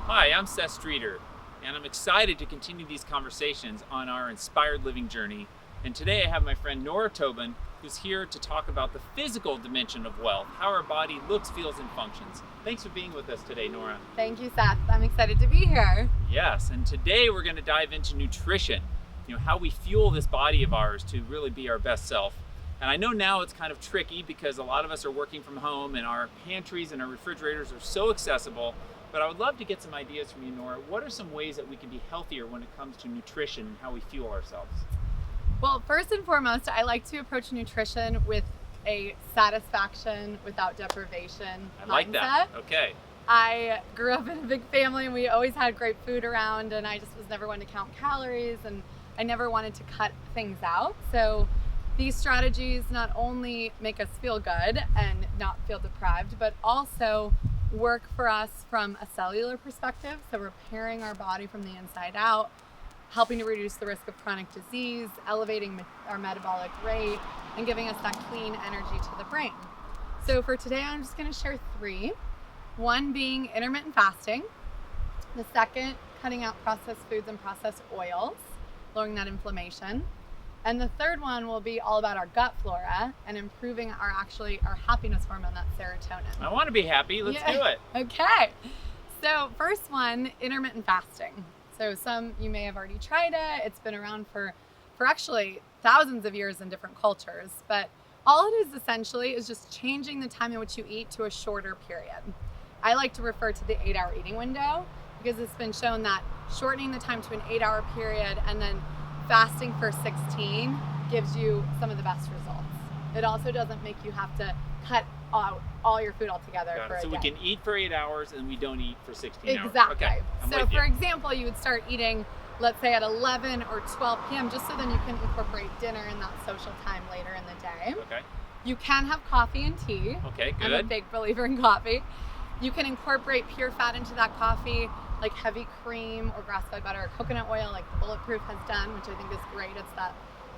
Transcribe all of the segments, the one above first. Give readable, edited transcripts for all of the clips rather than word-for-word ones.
Hi, I'm Seth Streeter, and I'm excited to continue these conversations on our inspired living journey. And today I have my friend Nora Tobin, who's here to talk about the physical dimension of wealth, how our body looks, feels, and functions. Thanks for being with us today, Nora. Thank you, Seth. I'm excited to be here. Yes, and today we're going to dive into nutrition, how we fuel this body of ours to really be our best self. And I know now it's kind of tricky because a lot of us are working from home and our pantries and our refrigerators are so accessible. But I would love to get some ideas from you, Nora. What are some ways that we can be healthier when it comes to nutrition and how we fuel ourselves? Well, first and foremost, I like to approach nutrition with a satisfaction without deprivation I like mindset. that. Okay. I grew up in a big family and we always had great food around, and I just was never one to count calories, and I never wanted to cut things out. So these strategies not only make us feel good and not feel deprived, but also work for us from a cellular perspective. So repairing our body from the inside out, helping to reduce the risk of chronic disease, elevating our metabolic rate, and giving us that clean energy to the brain. So for today, I'm just going to share three. One being intermittent fasting. The second, cutting out processed foods and processed oils, lowering that inflammation. And the third one will be all about our gut flora and improving our happiness hormone, that serotonin. I want to be happy. Let's do it. Okay. So first one, intermittent fasting. So you may have already tried it. It's been around for actually thousands of years in different cultures. But all it is essentially is just changing the time in which you eat to a shorter period. I like to refer to the 8-hour eating window because it's been shown that shortening the time to an 8-hour period and then fasting for 16 gives you some of the best results. It also doesn't make you have to cut out all your food altogether for a day. So we can eat for 8 hours and we don't eat for 16 hours. Exactly. Okay, So for example, you would start eating, let's say at 11 or 12 p.m. just so then you can incorporate dinner in that social time later in the day. Okay. You can have coffee and tea. Okay, good. I'm a big believer in coffee. You can incorporate pure fat into that coffee, like heavy cream or grass-fed butter or coconut oil, like the Bulletproof has done, which I think is great. It's that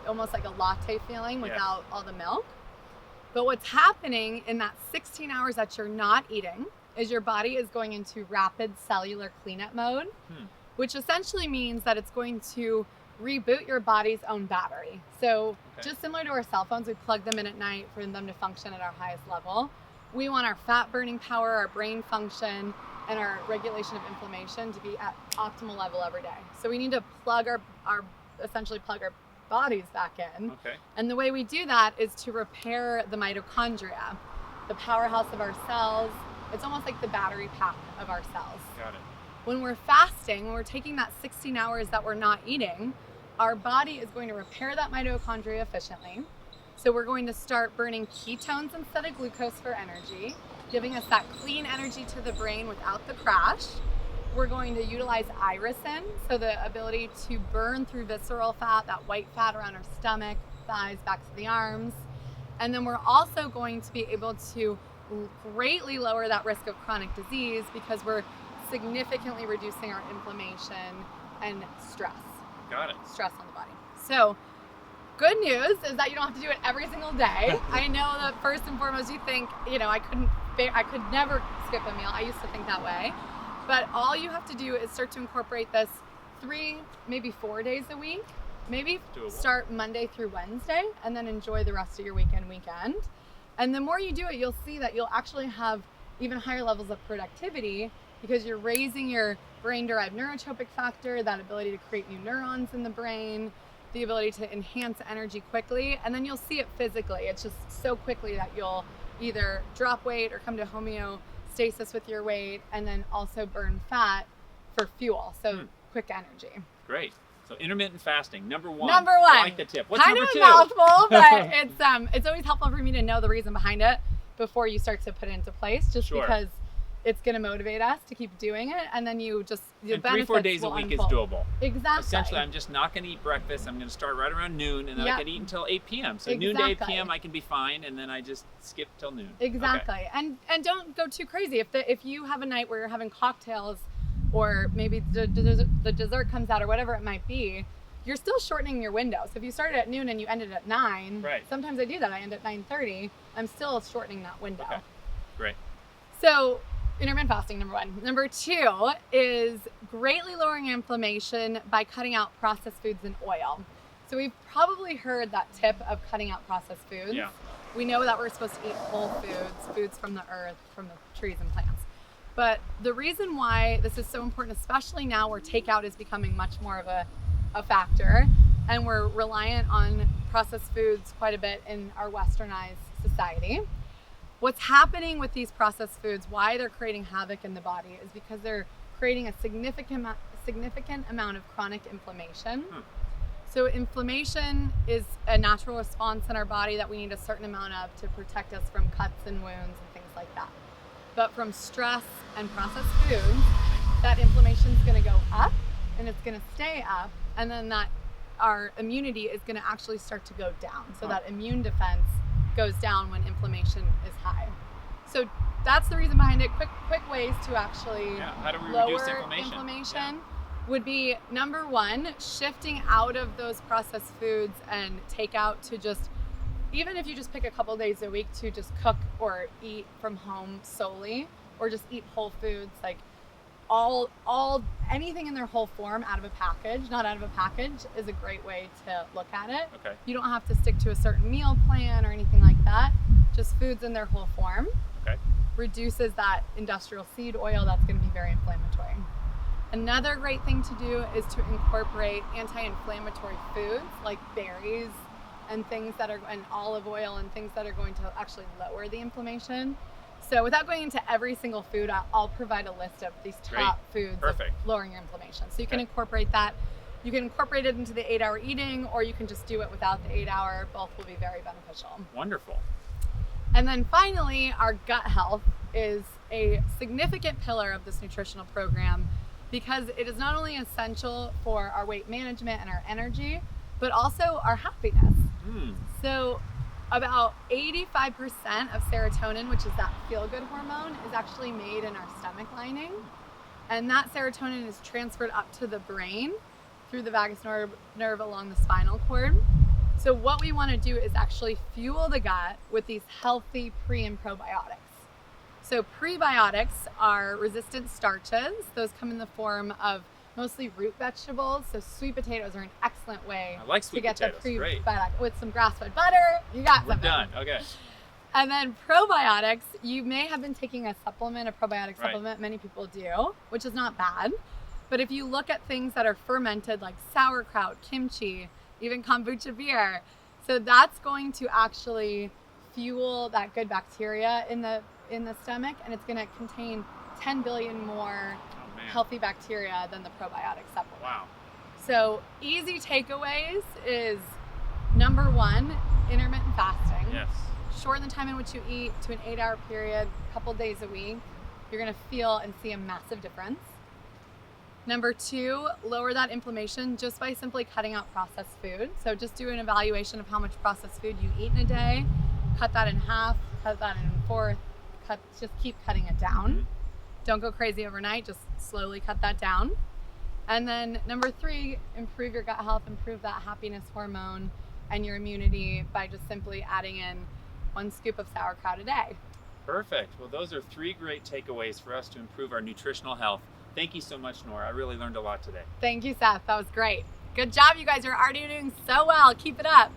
almost like a latte feeling without all the milk. But what's happening in that 16 hours that you're not eating is your body is going into rapid cellular cleanup mode, which essentially means that it's going to reboot your body's own battery. So just similar to our cell phones, we plug them in at night for them to function at our highest level. We want our fat burning power, our brain function, and our regulation of inflammation to be at optimal level every day. So we need to essentially plug our bodies back in. Okay. And the way we do that is to repair the mitochondria, the powerhouse of our cells. It's almost like the battery pack of our cells. Got it. When we're fasting, when we're taking that 16 hours that we're not eating, our body is going to repair that mitochondria efficiently. So we're going to start burning ketones instead of glucose for energy, giving us that clean energy to the brain without the crash. We're going to utilize irisin, so the ability to burn through visceral fat, that white fat around our stomach, thighs, backs of the arms. And then we're also going to be able to greatly lower that risk of chronic disease because we're significantly reducing our inflammation and stress. Got it. Stress on the body. So good news is that you don't have to do it every single day. I know that first and foremost you think, I could never skip a meal. I used to think that way. But all you have to do is start to incorporate this 3, maybe 4 days a week. Maybe start Monday through Wednesday and then enjoy the rest of your weekend. And the more you do it, you'll see that you'll actually have even higher levels of productivity because you're raising your brain-derived neurotropic factor, that ability to create new neurons in the brain, the ability to enhance energy quickly, and then you'll see it physically. It's just so quickly that you'll either drop weight or come to homeostasis with your weight, and then also burn fat for fuel. So quick energy. Great. So intermittent fasting, number one. I like the tip. What's kind number of two? a mouthful, but it's always helpful for me to know the reason behind it before you start to put it into place, just because it's going to motivate us to keep doing it, and then the benefits 3-4 days a week unfold. is doable. Exactly. Essentially, I'm just not going to eat breakfast. I'm going to start right around noon, and then I can eat until 8 p.m. So noon to 8 p.m. I can be fine, and then I just skip till noon. Exactly. Okay. And don't go too crazy. If you have a night where you're having cocktails, or maybe the dessert comes out, or whatever it might be, you're still shortening your window. So if you started at noon and you ended at 9, sometimes I do that. I end at 9:30. I'm still shortening that window. Okay. Great. So Intermittent fasting, number one. Number two is greatly lowering inflammation by cutting out processed foods and oil. So we've probably heard that tip of cutting out processed foods. Yeah. We know that we're supposed to eat whole foods, foods from the earth, from the trees and plants. But the reason why this is so important, especially now where takeout is becoming much more of a factor, and we're reliant on processed foods quite a bit in our westernized society. What's happening with these processed foods, why they're creating havoc in the body, is because they're creating a significant amount of chronic inflammation. So inflammation is a natural response in our body that we need a certain amount of to protect us from cuts and wounds and things like that. But from stress and processed foods, that inflammation is going to go up and it's going to stay up, and then that our immunity is going to actually start to go down. So that immune defense goes down when inflammation is high. So that's the reason behind it. Quick ways to actually How do we lower reduce inflammation? Would be number one, shifting out of those processed foods and takeout to just, even if you just pick a couple days a week to just cook or eat from home solely, or just eat whole foods, like all anything in their whole form out of a package, not out of a package, is a great way to look at it. Okay. You don't have to stick to a certain meal plan or anything like that. Just foods in their whole form. Okay. Reduces that industrial seed oil that's going to be very inflammatory. Another great thing to do is to incorporate anti-inflammatory foods like berries and things that are, and olive oil and things that are going to actually lower the inflammation. So without going into every single food, I'll provide a list of these top foods of lowering your inflammation. So you can incorporate that. You can incorporate it into the 8-hour eating, or you can just do it without the 8-hour. Both will be very beneficial. Wonderful. And then finally, our gut health is a significant pillar of this nutritional program, because it is not only essential for our weight management and our energy, but also our happiness. So about 85% of serotonin, which is that feel-good hormone, is actually made in our stomach lining. And that serotonin is transferred up to the brain through the vagus nerve along the spinal cord. So what we want to do is actually fuel the gut with these healthy pre and probiotics. So prebiotics are resistant starches. Those come in the form of mostly root vegetables. So sweet potatoes are an excellent way to get the prebiotic. With some grass-fed butter, you got something. We're done. Okay. And then probiotics, you may have been taking a supplement, a probiotic supplement. Many people do, which is not bad. But if you look at things that are fermented, like sauerkraut, kimchi, even kombucha beer, so that's going to actually fuel that good bacteria in the stomach, and it's going to contain 10 billion more healthy bacteria than the probiotic supplement. Wow. So easy takeaways is number one, intermittent fasting. Yes. Shorten the time in which you eat to an 8-hour period, a couple days a week. You're going to feel and see a massive difference. Number two, lower that inflammation just by simply cutting out processed food. So just do an evaluation of how much processed food you eat in a day. Cut that in half, cut that in a fourth, just keep cutting it down. Don't go crazy overnight, just slowly cut that down. And then number three, improve your gut health, improve that happiness hormone and your immunity by just simply adding in 1 scoop of sauerkraut a day. Perfect. Well, those are 3 great takeaways for us to improve our nutritional health. Thank you so much, Nora. I really learned a lot today. Thank you, Seth. That was great. Good job, you guys are already doing so well. Keep it up.